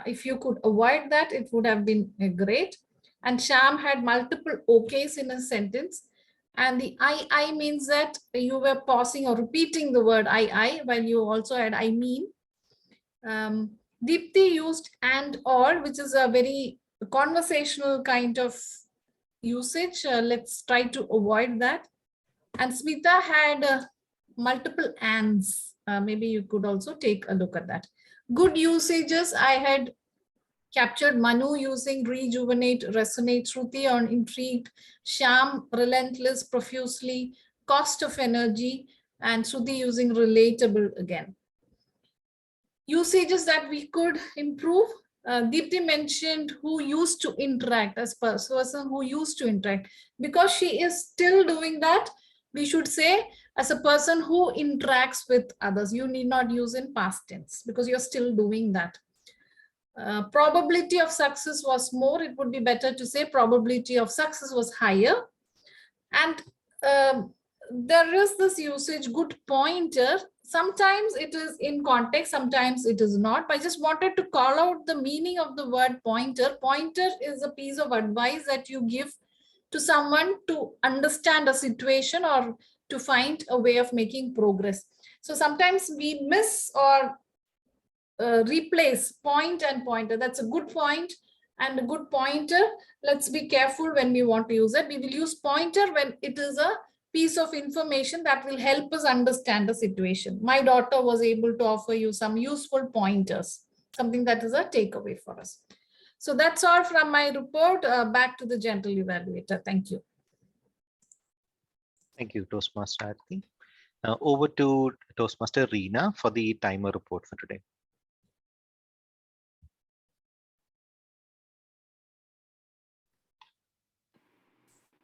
If you could avoid that, it would have been great. And Shyam had multiple okays in a sentence. And the I means that you were pausing or repeating the word I, while you also had I mean. Deepthi used and or, which is a very conversational kind of usage. Let's try to avoid that. And Smita had multiple ands. Maybe you could also take a look at that. Good usages, I had captured Manu using rejuvenate, resonate, Shruti on intrigued, Sham relentless, profusely, cost of energy, and Shruti using relatable again. Usages that we could improve. Deepti mentioned who used to interact as person who used to interact. Because she is still doing that, we should say as a person who interacts with others. You need not use in past tense because you're still doing that. Probability of success was more. It would be better to say probability of success was higher. And there is this usage, good pointer. Sometimes it is in context, sometimes it is not. But I just wanted to call out the meaning of the word pointer. Pointer is a piece of advice that you give to someone to understand a situation or to find a way of making progress. So sometimes we miss or replace point and pointer. That's a good point and a good pointer. Let's be careful when we want to use it. We will use pointer when it is a piece of information that will help us understand the situation. My daughter was able to offer you some useful pointers, something that is a takeaway for us. So that's all from my report. Back to the general evaluator. Thank you. Thank you, Toastmaster Aarti. Over to Toastmaster Reena for the timer report for today.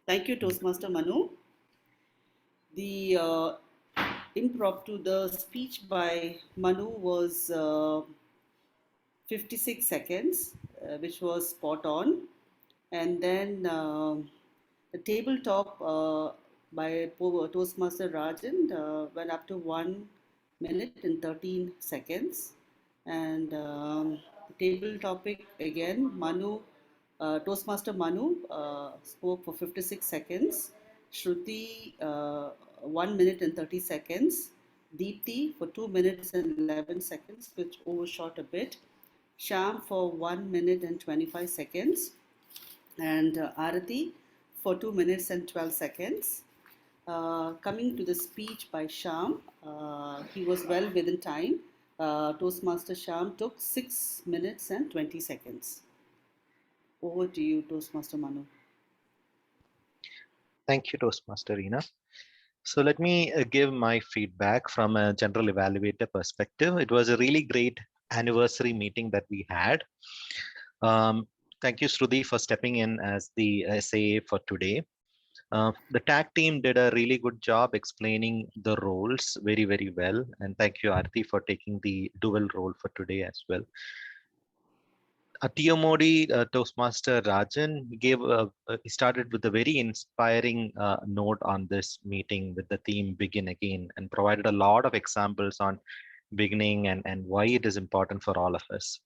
Thank you, Toastmaster Manu. The impromptu, the speech by Manu was 56 seconds, which was spot on. And then the tabletop by Toastmaster Rajan went up to 1 minute and 13 seconds. And the table topic again, Manu, Toastmaster Manu spoke for 56 seconds. Shruti, 1 minute and 30 seconds. Deepti for 2 minutes and 11 seconds, which overshot a bit. Sham for 1 minute and 25 seconds. And Aarti for 2 minutes and 12 seconds. Coming to the speech by Sham, he was well within time. Toastmaster Sham took 6 minutes and 20 seconds. Over to you, Toastmaster Manu. Thank you, Toastmaster Reena. So let me give my feedback from a general evaluator perspective. It was a really great anniversary meeting that we had. Thank you, Shruti, for stepping in as the SAA for today. The tag team did a really good job explaining the roles very, very well. And thank you, Aarti, for taking the dual role for today as well. Modi, Toastmaster Rajan he started with a very inspiring note on this meeting with the theme Begin Again, and provided a lot of examples on beginning and why it is important for all of us.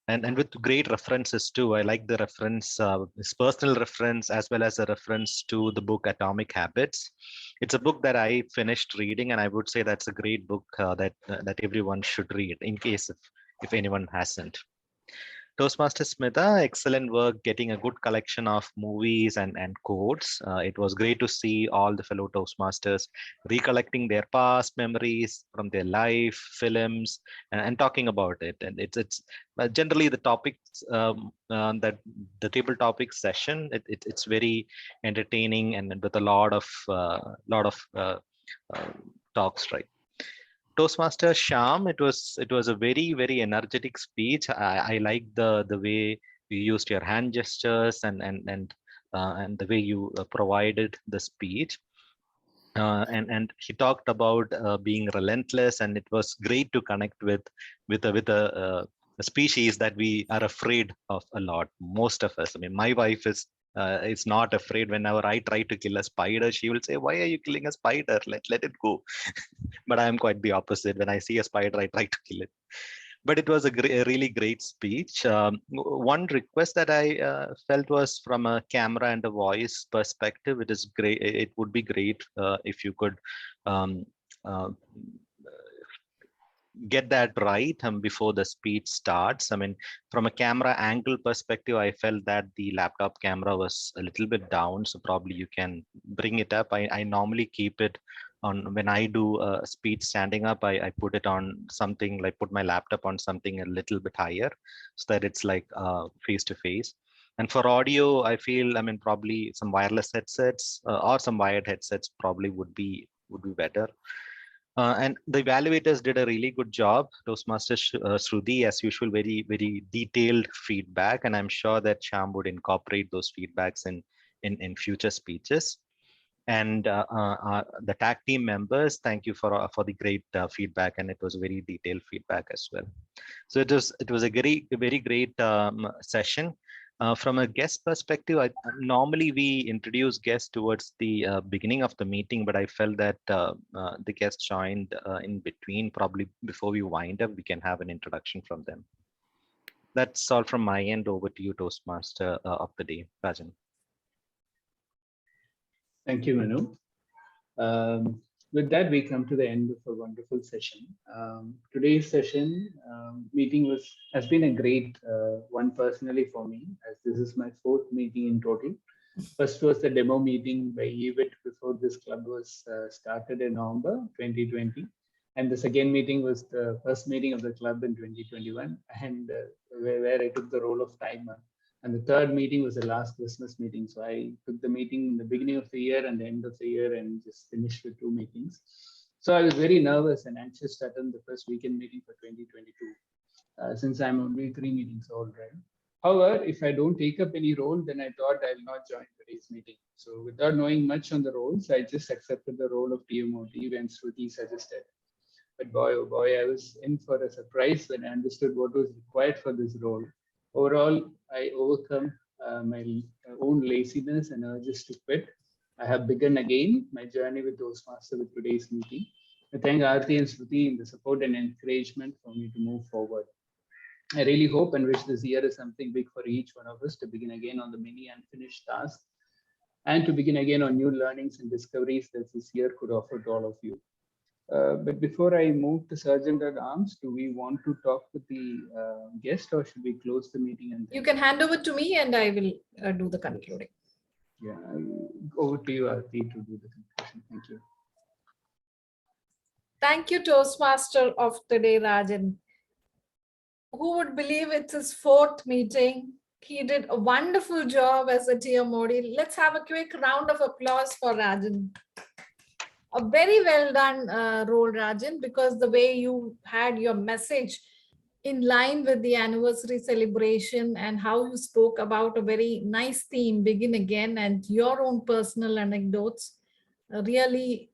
And with great references too. I like the reference, his personal reference, as well as a reference to the book Atomic Habits. It's a book that I finished reading, and I would say that's a great book that everyone should read in case if anyone hasn't. Toastmaster Smita, excellent work getting a good collection of movies and quotes. It was great to see all the fellow Toastmasters recollecting their past memories from their life, films, and talking about it. And it's generally the topics that the table topics session. It's very entertaining and with a lot of talks, right? Toastmaster Sham, it was a very, very energetic speech. I like the way you used your hand gestures and the way you provided the speech. And he talked about being relentless, and it was great to connect with a species that we are afraid of a lot. Most of us. I mean, my wife is not afraid. Whenever I try to kill a spider, she will say, "Why are you killing a spider? Let it go." But I am quite the opposite. When I see a spider, I try to kill it. But it was a really great speech. One request that I felt was from a camera and a voice perspective. It is great. It would be great if you could get that right before the speech starts. I mean, from a camera angle perspective, I felt that the laptop camera was a little bit down, so probably you can bring it up. I normally keep it on when I do a speech standing up. I put it on something like put my laptop on something a little bit higher so that it's like face to face. And for audio, I feel, I mean, probably some wireless headsets or some wired headsets probably would be better. And the evaluators did a really good job. Toastmaster Shruti, as usual, very, very detailed feedback. And I'm sure that Shyam would incorporate those feedbacks in future speeches. And the tag team members, thank you for the great feedback. And it was very detailed feedback as well. So it was a very great session. From a guest perspective, normally we introduce guests towards the beginning of the meeting, but I felt that the guests joined in between. Probably before we wind up, we can have an introduction from them. That's all from my end. Over to you, Toastmaster of the day, Rajan. Thank you, Manu. With that, we come to the end of a wonderful session. Today's session meeting has been a great one personally for me, as this is my 4th meeting in total. First was the demo meeting by EVIT before this club was started in November 2020. And the second meeting was the first meeting of the club in 2021, and where I took the role of timer. And the third meeting was the last Christmas meeting. So I took the meeting in the beginning of the year and the end of the year and just finished with 2 meetings. So I was very nervous and anxious to attend the first weekend meeting for 2022, since I'm only 3 meetings old, right? However, if I don't take up any role, then I thought I'll not join today's meeting. So without knowing much on the roles, I just accepted the role of TMOD when Shruti suggested. But boy, oh boy, I was in for a surprise when I understood what was required for this role. Overall, I overcome my own laziness and urges to quit. I have begun again my journey with Toastmaster with today's meeting. I thank Aarti and Shruti in the support and encouragement for me to move forward. I really hope and wish this year is something big for each one of us to begin again on the many unfinished tasks and to begin again on new learnings and discoveries that this year could offer to all of you. But before I move to Sergeant at Arms, do we want to talk with the guest, or should we close the meeting? And you can hand over to me and I will do the concluding. Yeah, over to you, Aarti, to do the conclusion. Thank you. Thank you, Toastmaster of the day, Rajan. Who would believe it's his 4th meeting? He did a wonderful job as a TMOD. Let's have a quick round of applause for Rajan. A very well done role, Rajan, because the way you had your message in line with the anniversary celebration and how you spoke about a very nice theme, begin again, and your own personal anecdotes really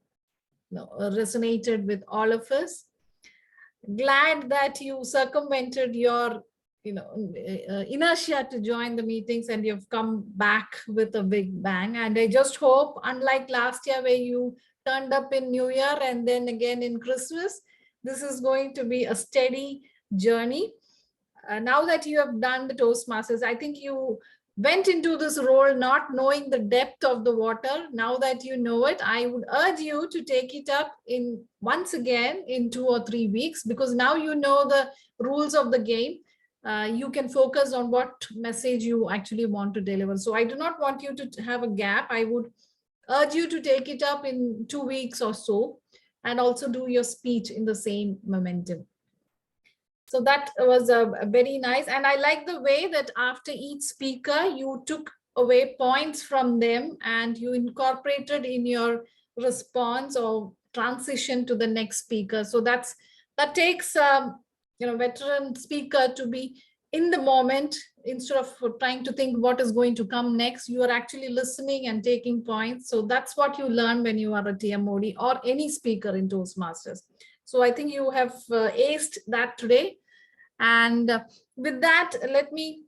resonated with all of us. Glad that you circumvented your inertia to join the meetings and you've come back with a big bang. And I just hope, unlike last year where you turned up in New Year and then again in Christmas, this is going to be a steady journey. Now that you have done the Toastmasters, I think you went into this role not knowing the depth of the water. Now that you know it, I would urge you to take it up once again in 2 or 3 weeks, because now you know the rules of the game. You can focus on what message you actually want to deliver. So I do not want you to have a gap. I would urge you to take it up in 2 weeks or so, and also do your speech in the same momentum. So that was a very nice, and I like the way that after each speaker, you took away points from them and you incorporated in your response or transition to the next speaker. So that takes veteran speaker to be in the moment. Instead of trying to think what is going to come next, you are actually listening and taking points. So that's what you learn when you are a TMOD or any speaker in Toastmasters. So I think you have aced that today. And with that, let me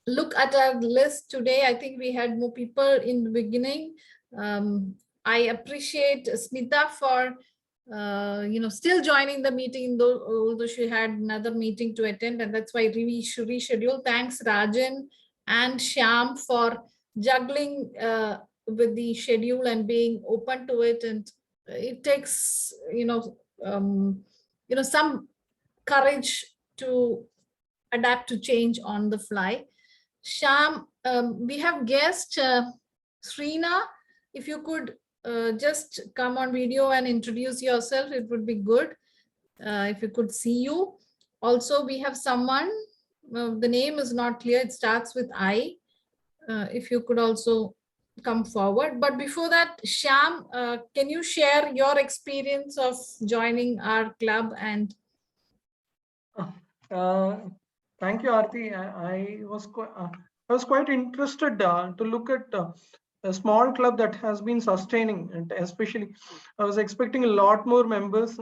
look at our list today. I think we had more people in the beginning. I appreciate Smita for still joining the meeting, although she had another meeting to attend, and that's why we should reschedule. Thanks, Rajan and Shyam, for juggling with the schedule and being open to it. And it takes, some courage to adapt to change on the fly. Sham, we have guest Srina. If you could just come on video and introduce yourself, it would be good. If we could see you. Also, we have someone, the name is not clear, it starts with I. If you could also come forward. But before that, Sham, can you share your experience of joining our club? And thank you, Aarti. I was quite interested to look at a small club that has been sustaining, and especially I was expecting a lot more members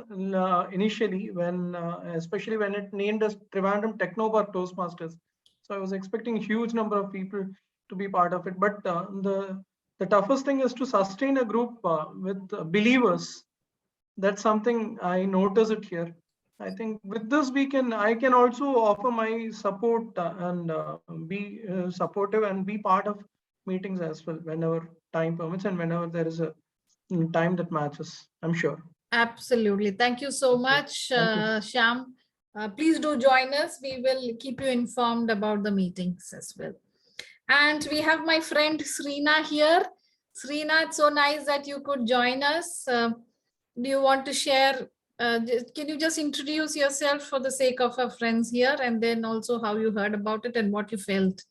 initially, especially when it named as Trivandrum Technobar Toastmasters. So I was expecting a huge number of people to be part of it. But the toughest thing is to sustain a group with believers. That's something I notice it here. I think with this I can also offer my support and be supportive and be part of meetings as well whenever time permits and whenever there is a time that matches, I'm sure. Absolutely. Thank you so much, Sham. Please do join us. We will keep you informed about the meetings as well. And we have my friend Srina here. Srina, it's so nice that you could join us. Do you want to share? Can you just introduce yourself for the sake of our friends here, and then also how you heard about it and what you felt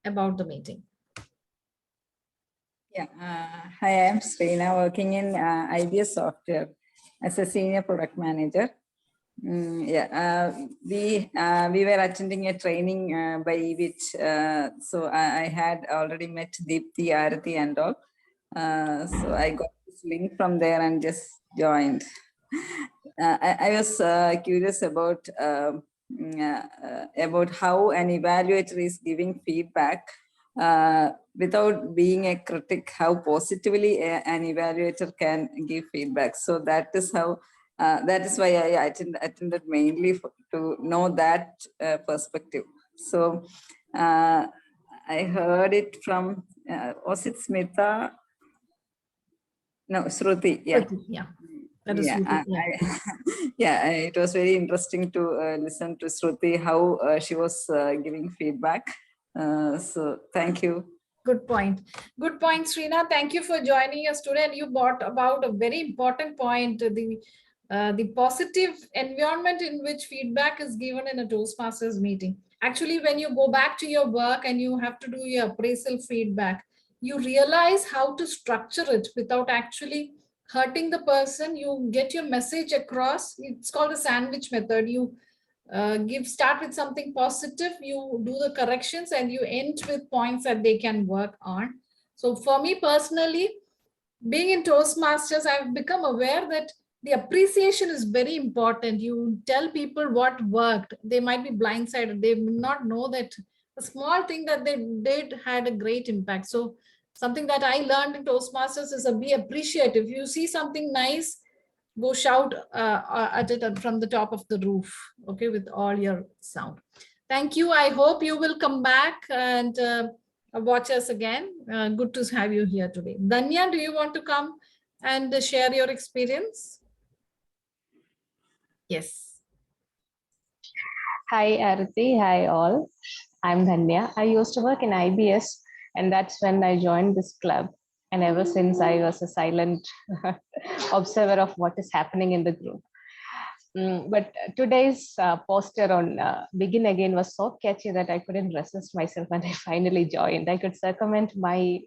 about the meeting? Yeah, hi, I'm Srina, working in IBS Software as a senior product manager. We were attending a training by which so I had already met Deepthi, Aarti and all. So I got this link from there and just joined. I was curious about how an evaluator is giving feedback without being a critic, how positively an evaluator can give feedback. So that is how. That is why I attended mainly to know that perspective. So I heard it from, was it Smita? No, Shruti. Yeah. Shruti, yeah. That is Shruti, yeah, it was very interesting to listen to Shruti, how she was giving feedback. So thank you. Good point. Good point, Srina. Thank you for joining us today. And you brought about a very important point, the positive environment in which feedback is given in a Toastmasters meeting. Actually, when you go back to your work and you have to do your appraisal feedback, you realize how to structure it without actually hurting the person. You get your message across. It's called the sandwich method. You start with something positive, you do the corrections, and you end with points that they can work on. So for me personally, being in Toastmasters, I've become aware that the appreciation is very important. You tell people what worked. They might be blindsided. They may not know that a small thing that they did had a great impact. So something that I learned in Toastmasters is be appreciative. If you see something nice, go shout at it from the top of the roof, okay, with all your sound. Thank you. I hope you will come back and watch us again. Good to have you here today. Danya, do you want to come and share your experience? Yes. Hi, Aarti. Hi, all. I'm Dhanya. I used to work in IBS, and that's when I joined this club. And ever since, I was a silent observer of what is happening in the group. But today's poster on Begin Again was so catchy that I couldn't resist myself, and I finally joined. I could circumvent my,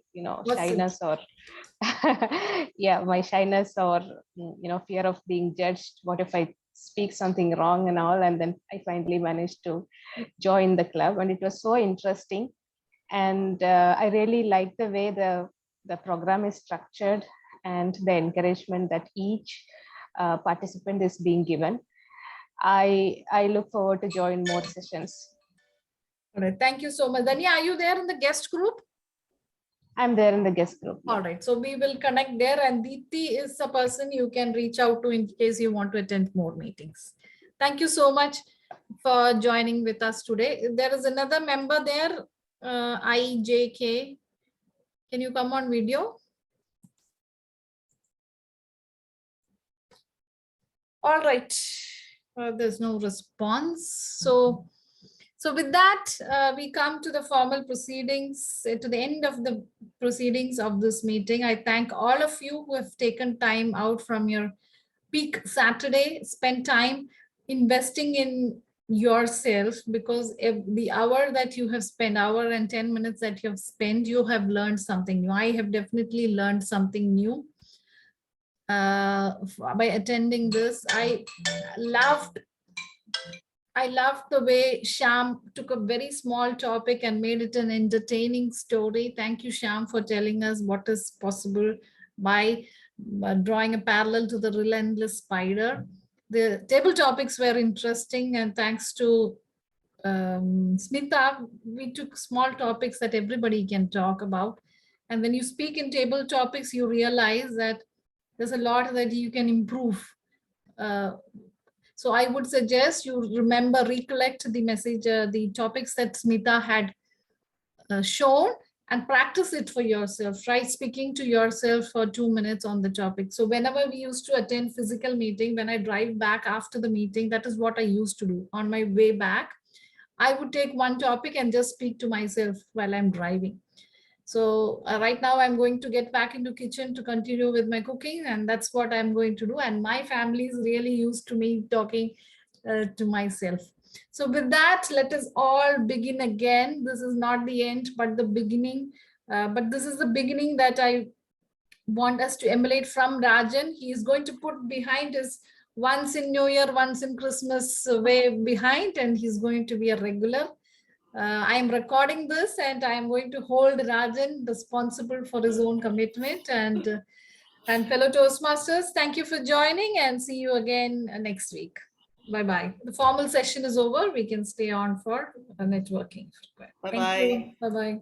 shyness or my shyness or fear of being judged. What if I speak something wrong and all? And then I finally managed to join the club, and it was so interesting. And I really like the way the program is structured and the encouragement that each participant is being given. I look forward to join more sessions. All right, thank you so much. Danya, are you there in the guest group? I'm there in the guest group. Yeah. All right, so we will connect there, and Deepthi is a person you can reach out to in case you want to attend more meetings. Thank you so much for joining with us today. There is another member there, IJK. Can you come on video? All right. There's no response. So with that, we come to the formal proceedings, to the end of the proceedings of this meeting. I thank all of you who have taken time out from your peak Saturday, spend time investing in yourself, because if the hour that you have spent, hour and 10 minutes that you have spent, you have learned something new. I have definitely learned something new by attending this. I loved the way Shyam took a very small topic and made it an entertaining story. Thank you, Shyam, for telling us what is possible by drawing a parallel to the relentless spider. The table topics were interesting, and thanks to Smita, we took small topics that everybody can talk about. And when you speak in table topics, you realize that there's a lot that you can improve. So I would suggest you remember, recollect the message, the topics that Smita had shown, and practice it for yourself. Try speaking to yourself for 2 minutes on the topic. So whenever we used to attend physical meeting, when I drive back after the meeting, that is what I used to do. On my way back, I would take one topic and just speak to myself while I'm driving. So right now I'm going to get back into kitchen to continue with my cooking, and that's what I'm going to do. And my family is really used to me talking to myself. So with that, let us all begin again. This is not the end, but the beginning. But this is the beginning that I want us to emulate from Rajan. He is going to put behind his once in New Year, once in Christmas way behind, and he's going to be a regular. I am recording this, and I am going to hold Rajan responsible for his own commitment. And fellow Toastmasters, thank you for joining, and see you again next week. Bye-bye. The formal session is over. We can stay on for networking. Bye-bye. Thank you. Bye-bye.